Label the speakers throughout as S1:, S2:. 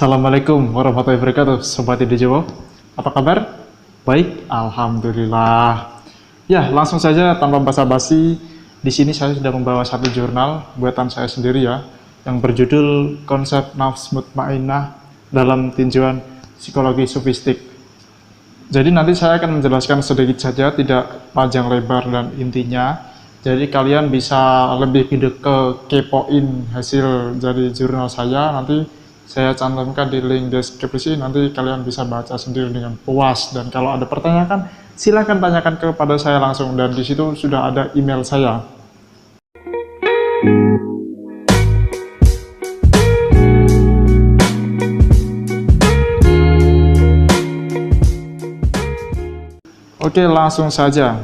S1: Assalamualaikum warahmatullahi wabarakatuh, Sobat Ide Jawa. Apa kabar? Baik, alhamdulillah. Ya, langsung saja tanpa basa-basi. Di sini saya sudah membawa satu jurnal buatan saya sendiri ya, yang berjudul Konsep Nafs Mutmainnah dalam Tinjauan Psikologi Sufistik. Jadi nanti saya akan menjelaskan sedikit saja, tidak panjang lebar dan intinya. Jadi kalian bisa lebih kepoin hasil dari jurnal saya. Nanti saya cantumkan di link deskripsi, nanti kalian bisa baca sendiri dengan puas. Dan kalau ada pertanyaan, silahkan tanyakan kepada saya langsung. Dan di situ sudah ada email saya. Oke, langsung saja.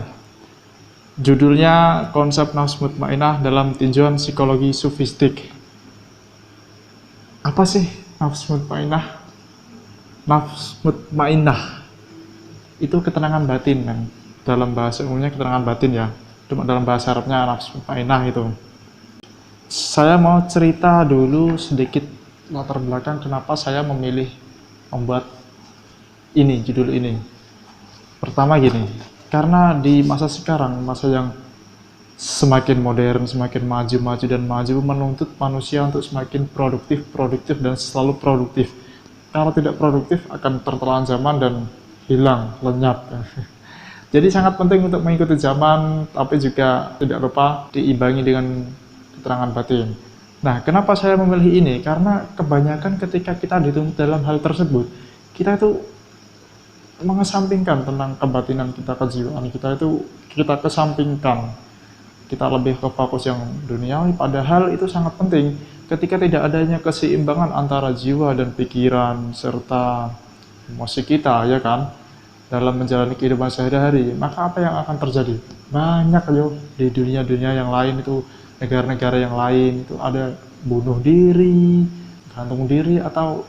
S1: Judulnya Konsep Nafs Mutmainnah dalam Tinjauan Psikologi Sufistik. Apa sih nafs mutmainnah? Nafs mutmainnah itu ketenangan batin kan. Dalam bahasa umumnya ketenangan batin ya. Cuma dalam bahasa Arabnya nafs mutmainnah itu. Saya mau cerita dulu sedikit latar belakang kenapa saya memilih membuat ini, judul ini. Pertama gini, karena di masa sekarang, masa yang semakin modern, semakin maju dan maju, menuntut manusia untuk semakin produktif dan selalu produktif. Kalau tidak produktif akan tertelan zaman dan hilang, lenyap. Jadi sangat penting untuk mengikuti zaman, tapi juga tidak lupa diimbangi dengan keterangan batin. Nah, kenapa saya memilih ini? Karena kebanyakan ketika kita dituntut dalam hal tersebut, kita itu mengesampingkan tentang kebatinan kita, kejiwaan kita itu kita kesampingkan. Kita lebih ke fokus yang duniawi, padahal itu sangat penting. Ketika tidak adanya keseimbangan antara jiwa dan pikiran serta emosi kita, ya kan, dalam menjalani kehidupan sehari-hari, maka apa yang akan terjadi? Banyak yo di dunia-dunia yang lain itu, negara-negara yang lain itu ada bunuh diri, gantung diri, atau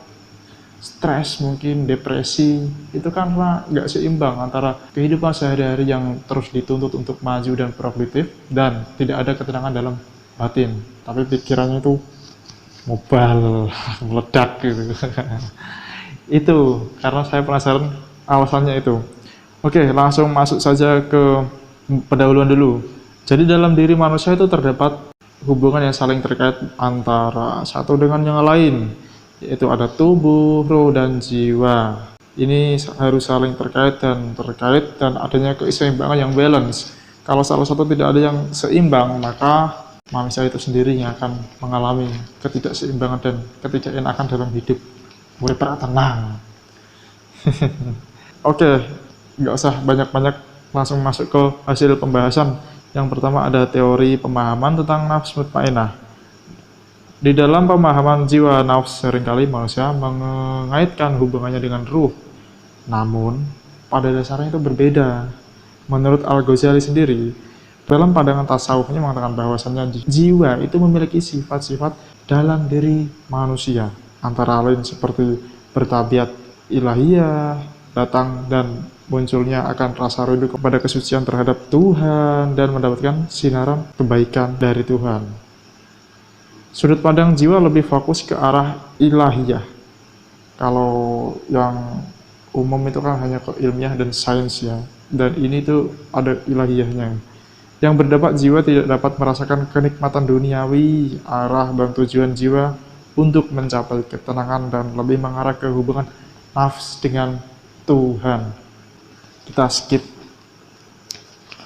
S1: stres, mungkin depresi. Itu karena nggak seimbang antara kehidupan sehari-hari yang terus dituntut untuk maju dan produktif dan tidak ada ketenangan dalam batin, tapi pikirannya itu mobile, meledak gitu. Itu karena saya penasaran alasannya itu. Oke, langsung masuk saja ke pendahuluan dulu. Jadi dalam diri manusia itu terdapat hubungan yang saling terkait antara satu dengan yang lain, yaitu ada tubuh, roh, dan jiwa. Ini harus saling terkait dan adanya keseimbangan yang balance. Kalau salah satu tidak ada yang seimbang, maka manusia itu sendiri yang akan mengalami ketidakseimbangan dan ketidakenakan dalam hidup. Mulai tenang. Oke, nggak usah banyak-banyak, langsung masuk ke hasil pembahasan. Yang pertama ada teori pemahaman tentang nafs mutmainnah. Di dalam pemahaman jiwa nafs, seringkali manusia mengaitkan hubungannya dengan ruh. Namun, pada dasarnya itu berbeda. Menurut Al-Ghazali sendiri, dalam pandangan tasawufnya mengatakan bahwasannya jiwa itu memiliki sifat-sifat dalam diri manusia. Antara lain seperti bertabiat ilahiyah, datang dan munculnya akan rasa rindu kepada kesucian terhadap Tuhan, dan mendapatkan sinaran kebaikan dari Tuhan. Sudut pandang jiwa lebih fokus ke arah ilahiyah. Kalau yang umum itu kan hanya ke ilmiah dan sains ya. Dan ini tuh ada ilahiyahnya. Yang berdapat jiwa tidak dapat merasakan kenikmatan duniawi, arah dan tujuan jiwa untuk mencapai ketenangan dan lebih mengarah ke hubungan nafs dengan Tuhan. Kita skip.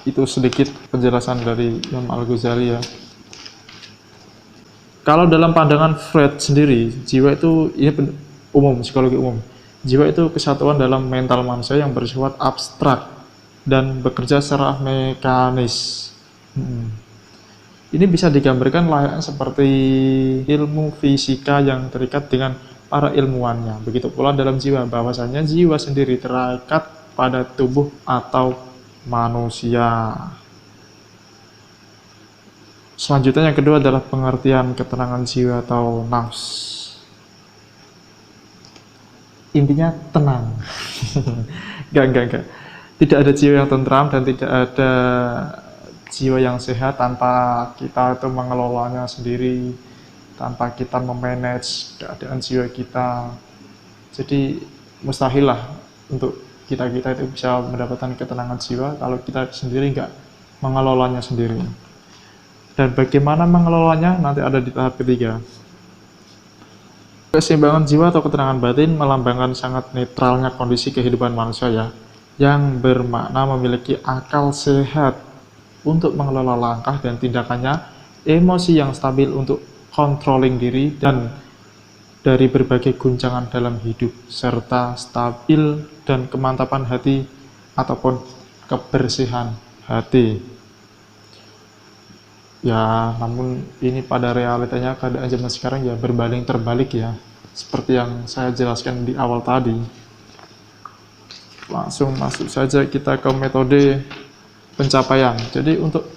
S1: Itu sedikit penjelasan dari Imam Al-Ghazali ya. Kalau dalam pandangan Freud sendiri, jiwa itu, ini umum, psikologi umum. Jiwa itu kesatuan dalam mental manusia yang bersifat abstrak dan bekerja secara mekanis. Ini bisa digambarkan layaknya seperti ilmu fisika yang terikat dengan para ilmuwannya. Begitu pula dalam jiwa, bahwasanya jiwa sendiri terikat pada tubuh atau manusia. Selanjutnya yang kedua adalah pengertian ketenangan jiwa atau nafs. Intinya tenang. Enggak. Tidak ada jiwa yang tentram dan tidak ada jiwa yang sehat tanpa kita itu mengelolanya sendiri, tanpa kita memanage keadaan jiwa kita. Jadi mustahil lah untuk kita itu bisa mendapatkan ketenangan jiwa kalau kita sendiri nggak mengelolanya sendiri. Dan bagaimana mengelolanya nanti ada di tahap ketiga. Keseimbangan jiwa atau ketenangan batin melambangkan sangat netralnya kondisi kehidupan manusia ya, yang bermakna memiliki akal sehat untuk mengelola langkah dan tindakannya, emosi yang stabil untuk controlling diri dan dari berbagai guncangan dalam hidup, serta stabil dan kemantapan hati ataupun kebersihan hati. Ya, namun ini pada realitanya keadaan zaman sekarang ya berbanding terbalik ya, seperti yang saya jelaskan di awal tadi. Langsung masuk saja kita ke metode pencapaian. Jadi untuk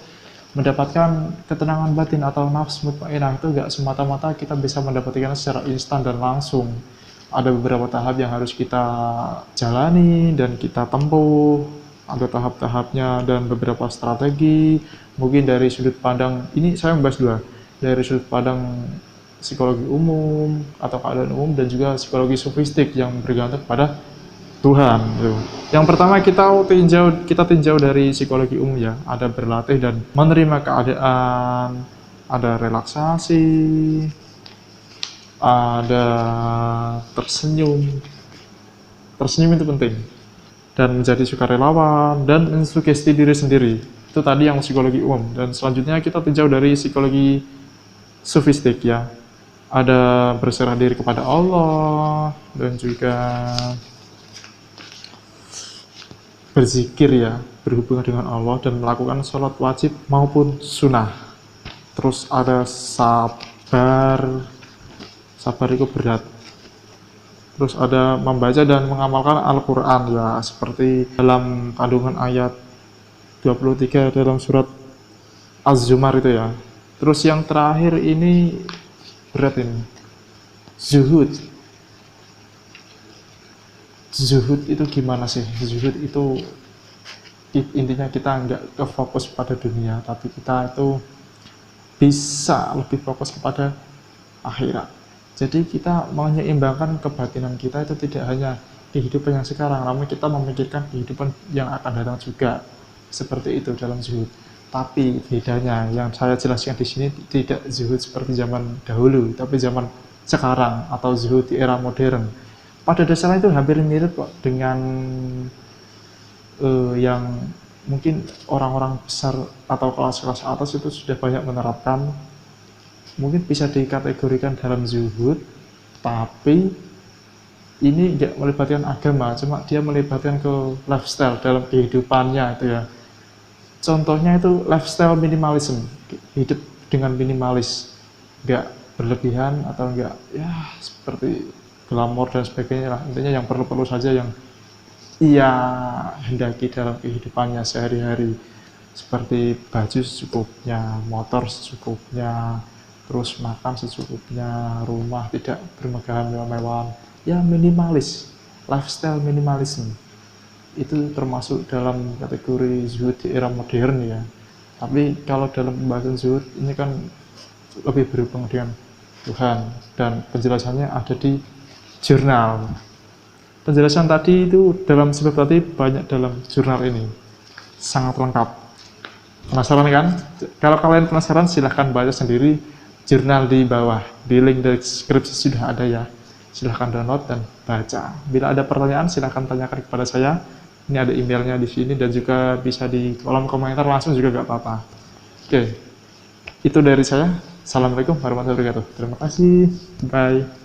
S1: mendapatkan ketenangan batin atau nafs mutmainah itu gak semata-mata kita bisa mendapatkan secara instan dan langsung. Ada beberapa tahap yang harus kita jalani dan kita tempuh, ada tahap-tahapnya dan beberapa strategi. Mungkin dari sudut pandang, ini saya membahas dua, dari sudut pandang psikologi umum atau keadaan umum dan juga psikologi sofistik yang bergantung pada Tuhan. Yang pertama kita tinjau dari psikologi umum ya, ada berlatih dan menerima keadaan, ada relaksasi, ada tersenyum. Tersenyum itu penting. Dan menjadi sukarelawan dan mensugesti diri sendiri. Itu tadi yang psikologi umum. Dan selanjutnya kita tinjau dari psikologi sofistik ya. Ada berserah diri kepada Allah dan juga berzikir ya, berhubungan dengan Allah dan melakukan sholat wajib maupun sunnah. Terus ada sabar itu berat. Terus ada membaca dan mengamalkan Al-Quran ya, seperti dalam kandungan ayat 23 dalam surat Az-Zumar itu ya. Terus yang terakhir ini berat ini, zuhud. Zuhud itu gimana sih? Zuhud itu intinya kita nggak kefokus pada dunia, tapi kita itu bisa lebih fokus kepada akhirat. Jadi kita menyeimbangkan kebatinan kita itu tidak hanya kehidupan yang sekarang, namun kita memikirkan kehidupan yang akan datang juga. Seperti itu dalam zuhud. Tapi bedanya yang saya jelaskan di sini tidak zuhud seperti zaman dahulu, tapi zaman sekarang atau zuhud di era modern. Pada dasarnya itu hampir mirip kok dengan yang mungkin orang-orang besar atau kelas-kelas atas itu sudah banyak menerapkan. Mungkin bisa dikategorikan dalam zuhud, tapi ini tidak melibatkan agama, cuma dia melibatkan ke lifestyle dalam kehidupannya itu ya. Contohnya itu lifestyle minimalism, hidup dengan minimalis, nggak berlebihan atau nggak ya seperti glamor dan sebagainya lah. Intinya yang perlu-perlu saja yang ia hendaki dalam kehidupannya sehari-hari, seperti baju secukupnya, motor secukupnya, terus makan secukupnya, rumah tidak bermegahan mewah-mewahan, ya minimalis, lifestyle minimalism. Itu termasuk dalam kategori zuhud di era modern ya. Tapi kalau dalam pembahasan zuhud ini kan lebih berhubungan dengan Tuhan dan penjelasannya ada di jurnal. Penjelasan tadi itu dalam sebab tadi banyak dalam jurnal ini, sangat lengkap. Penasaran kan? Kalau kalian penasaran silahkan baca sendiri jurnal di bawah, di link deskripsi sudah ada ya. Silahkan download dan baca. Bila ada pertanyaan silahkan tanyakan kepada saya. Ini ada emailnya di sini dan juga bisa di kolom komentar langsung juga gak apa-apa. Oke, itu dari saya. Assalamualaikum warahmatullahi wabarakatuh. Terima kasih. Bye.